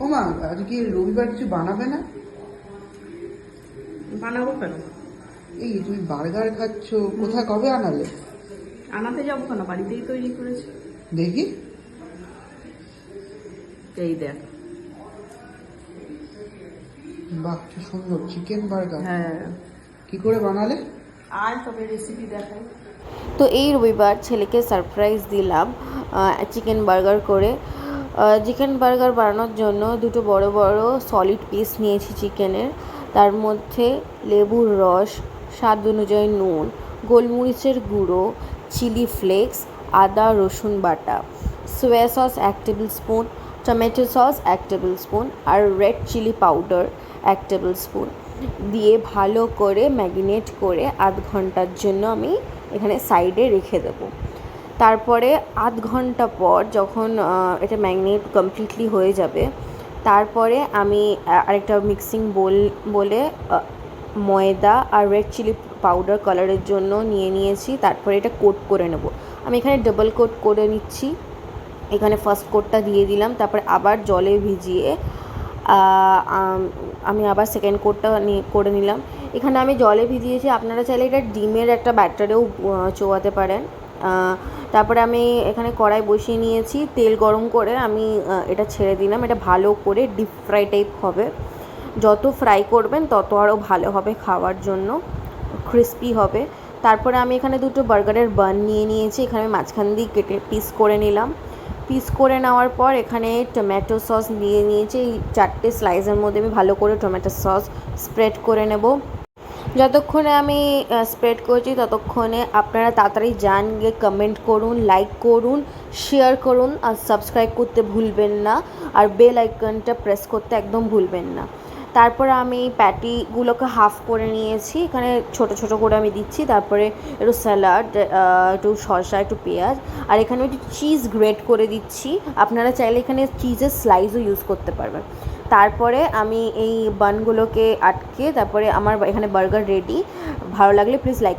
ও মা, আজকে রবিবার কিছু বানাবে না? বানাবো কেন? এই তুমি বার্গার খাচ্ছ, কোথায় কবে আনালে? আনাতে যাবো কেন, বাড়িতেই তৈরি করেছি। দেখি। এই দেখ। বাহ, কি সুন্দর চিকেন বার্গার। হ্যাঁ, কি করে বানালে? আয় তবে রেসিপি দেখাই। তো এই রবিবার ছেলেকে সারপ্রাইজ দিলাম চিকেন বার্গার করে। চিকেন বার্গার বানানোর জন্য দুটো বড় বড় সলিড পিস নিয়েছি চিকেনের। তার মধ্যে লেবুর রস, স্বাদ অনুযায়ী নুন, গোলমরিচের গুঁড়ো, চিলি ফ্লেক্স, আদা রসুন বাটা, soya sauce 1 tablespoon, tomato sauce 1 tablespoon আর red chilli powder 1 tablespoon দিয়ে ভালো করে ম্যারিনেট করে আধ ঘন্টার জন্য আমি এখানে সাইডে রেখে দেবো। তারপরে আধ ঘন্টা পর যখন এটা ম্যারিনেট কমপ্লিটলি হয়ে যাবে, তারপরে আমি আরেকটা মিক্সিং বলে ময়দা আর রেড চিলি পাউডার কালারের জন্য নিয়েছি। তারপরে এটা কোট করে নেব। আমি এখানে ডাবল কোট করে নিচ্ছি। এখানে ফার্স্ট কোটটা দিয়ে দিলাম, তারপরে আবার জলে ভিজিয়ে আমি আবার সেকেন্ড কোটটা করে নিলাম। এখানে আমি জলে ভিজিয়েছি, আপনারা চাইলে এটা ডিমের একটা ব্যাটারেও চোয়াতে পারেন। তারপরে আমি এখানে কড়াই বসিয়ে নিয়েছি, তেল গরম করে আমি এটা ছেড়ে দিলাম। এটা ভালো করে ডিপ ফ্রাই টাইপ হবে। যত ফ্রাই করবেন তত আরও ভালো হবে, খাওয়ার জন্য ক্রিস্পি হবে। তারপরে আমি এখানে দুটো বার্গারের বান নিয়েছি। এখানে মাঝখান দিয়ে কেটে পিস করে নিলাম। পিস করে নেওয়ার পর এখানে টমেটো সস নিয়েছি। এই 4টে স্লাইসের মধ্যে আমি ভালো করে টমেটো সস স্প্রেড করে নেব। যতক্ষণে আমি স্প্রেড করছি ততক্ষণে আপনারা তাড়াতাড়ি যান, গিয়ে কমেন্ট করুন, লাইক করুন, শেয়ার করুন আর সাবস্ক্রাইব করতে ভুলবেন না। আর বেল আইকনটা প্রেস করতে একদম ভুলবেন না। তারপরে আমি প্যাটিগুলোকে হাফ করে নিয়েছি, এখানে ছোট ছোট করে আমি দিচ্ছি। তারপরে একটু স্যালাড, একটু শসা, একটু পেঁয়াজ আর এখানে একটু চিজ গ্রেট করে দিচ্ছি। আপনারা চাইলে এখানে চিজের স্লাইসও ইউজ করতে পারবেন। তারপরে আমি এই বানগুলোকে আটকে তারপরে আমার এখানে বার্গার রেডি। ভালো লাগলে প্লিজ লাইক